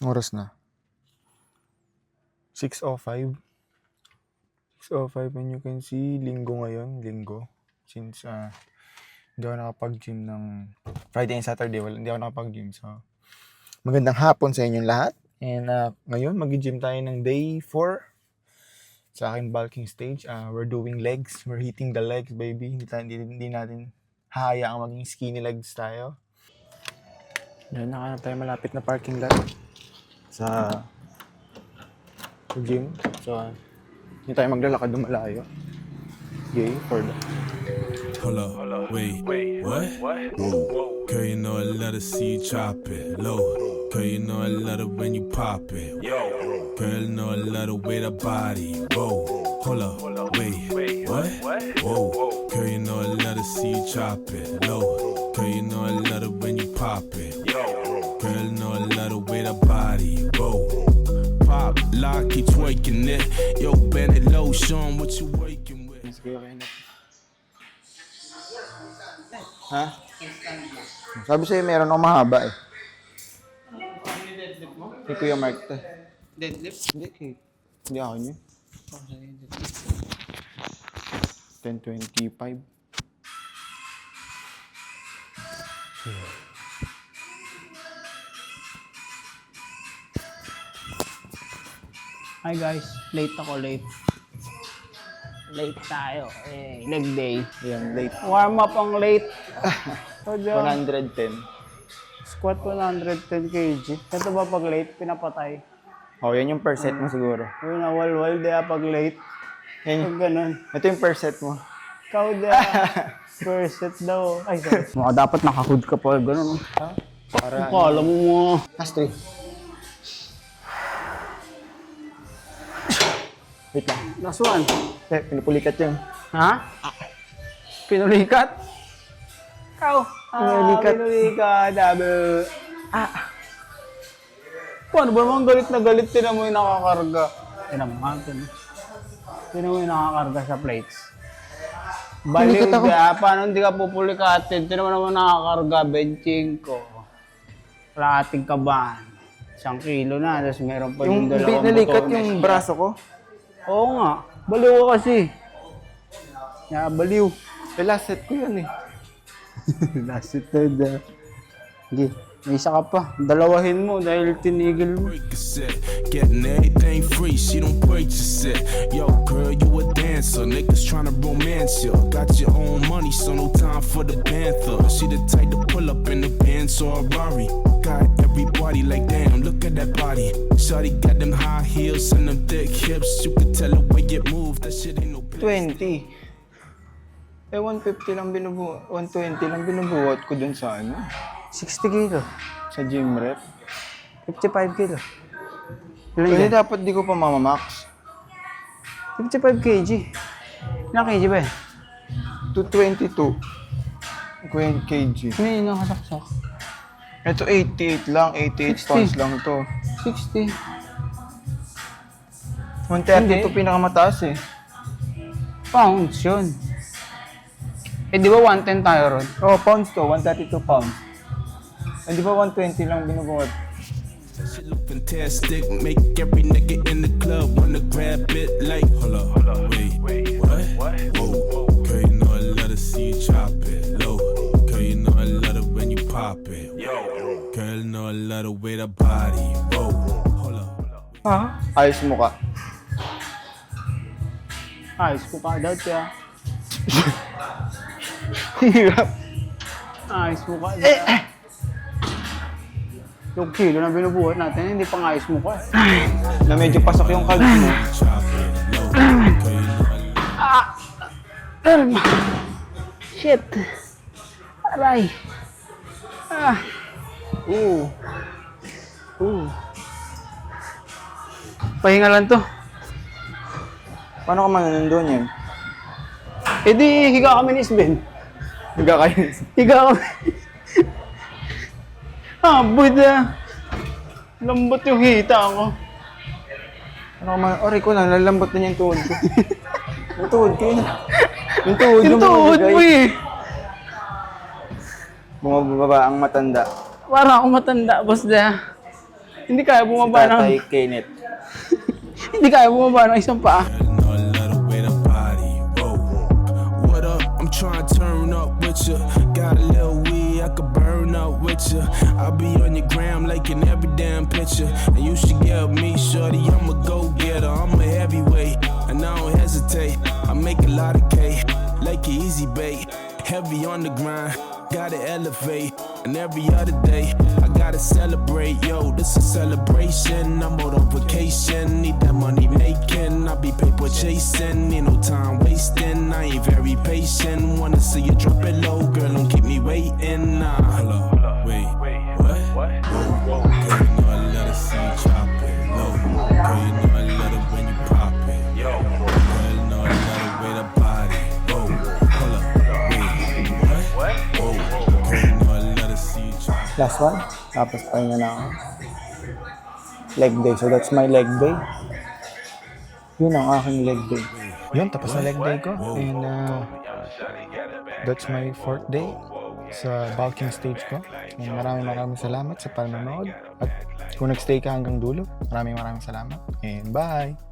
Oras na. 6:05. 6:05 and you can see, linggo ngayon. Linggo. Since hindi ako nakapag-gym ng Friday and Saturday. Hindi ako nakapag-gym. So, magandang hapon sa inyong lahat. And ngayon, mag-gym tayo ng day 4 sa aking bulking stage. We're doing legs. We're hitting the legs, baby. Hindi natin hahayaang maging skinny legs tayo. Yan, nakahanap tayo malapit na parking lot sa gym. So, hindi tayo maglalakad ng malayo. Yay, for the... Hold up, wait, what? Whoa. Girl, you know I love to see you chop it low. Girl, you know I love it when you pop it. Girl, you know I love the way that body. Whoa, hold up, wait, what? Whoa. Girl, you know I love to see you chop it low. Girl, you know I love it when you pop it. Girl, you know I love the way that body. Whoa, pop, lock, keep twerking it. Yo, bend it low, show 'em what you working with. Sige, okay na. Ha? Sabi sa'yo, meron akong mahaba eh. Kay Kuya Mark to. Deadlift? Hindi ako niya. 10:25. Hi guys, late ako, late. Late tayo, leg day. Yan, late. Warm up ang late. So, 110. squat 110 kg. Ito ba pag late, pinapatay? Oh, yan yung per set mo siguro. Uy, nawalwal di pag late. Yan, Pag ganun. ito yung per set mo. Ikaw di first set daw. Ay, sorry. Mga dapat nakahood ka pa, ganun. Ha? Para Kala mo mga... Last 3. Wait lang. Last one. Pinupulikat yung. Ha? Pinulikat? Ikaw. Pinulikat. Pinulikat. Dabi. Paano ba naman galit na galit? Tinan mo yung nakakarga. Tinan mo nga. Tinan mo yung nakakarga sa plates. Baliw Pulikat ako. ka. Paano hindi ka pupulikatin? Tinan mo naman nakakarga. Benching ko. Kalahating kaban. 1 kilo na. Tapos meron pa Yung dalawang pinalikat botones. yung braso ko. Oo nga. Baliw ka kasi. Baliw. Last set ko yun eh. Last it na. Sige, may isa ka pa. Dalawahin mo dahil tinigil mo. Break a set, getting everything free, she don't purchase it. Yo, girl, you a dancer, niggas tryna romance you. Got your own money, so no time for the panther. She the type to pull up in the Benz or a Rari. Got everybody like, damn, look at that body. Shawty got them high heels and them thick hips. You can tell the way it moves, that shit ain't no 20. 150 lang 120 lang binubuhat ko dun sa 60 kilo. sa gym rep. 55 kilo. Ilan Pwede yan? dapat di ko pa mamamax. 55 kg. Ilang kg ba yan? 222 kg. Ano yung nakasaksak? Ito 88 lang, 88 pounds lang to. 60. 130 to pinakamataas eh. Pounds yun. Eh di ba 110 tayo ron? Oh, pounds to, 132 pounds. Eh, di ba 120 lang binubuhat? Shit look fantastic, make every nigga in the club wanna grab it like. Hold up, wait, what? Whoa, girl, you know I love to see you chop it low. Girl, you know I love it when you pop it. Girl, you know I love the way that body. Whoa, hold up. Ha? Ayos mo ka. Ayos ko ka daw siya. Hirap. Ayos mo ka daw. Yung kilo na binubuhat natin, hindi pang ayos mo ka. Na medyo pasok yung calves mo. Chop it low. Girl, you know I love Shit. Aray. Pahinga lang to. Paano ka mananandun yan? Eh di, higa kami ni Sven. Higa kayo. Higa kami. Buda. Lambot yung hita ko. Ano ka man? Oray ko lang, lalambot na yung tuhod ko. Yung tuhod ko yun. Yung tuhod Yung tuhod mo eh. Bumababa ang matanda. Para akong matanda, boss da. Hindi kaya bumaba ng... Tatay Kenneth. Hindi kaya bumaba ng isang paa. Girl, know I love the way the body roll. What up? I'm trying to turn up with you. Got a little weed, I could burn up with you. I'll be on your gram liking every damn picture. And you should get me, shorty. I'm a go-getter. I'm a heavyweight, and I don't hesitate. I make a lot of cake, like an easy bait. Heavy on the grind, gotta elevate. And every other day, I gotta celebrate. Yo, this a celebration. I'm out on vacation, need that money making. I be paper chasing, need no time wasting. I ain't very patient, wanna see you drop it low. Girl, don't keep me waiting. Nah, hello, wait, what? Whoa, girl, you know I let her see you drop it low. Girl, you know I love it when you pop it. Yo, girl, you know I love the way the body go. Hold up, wait, what? Whoa, girl, you know I let her see you drop it. Last one. Tapos pahinga na ako. Leg day. So that's my leg day. Yun ang aking leg day. Yun, tapos na leg day ko. And that's my 4th day sa bulking stage ko. And maraming salamat sa panonood. At kung nagstay ka hanggang dulo, maraming salamat. And bye!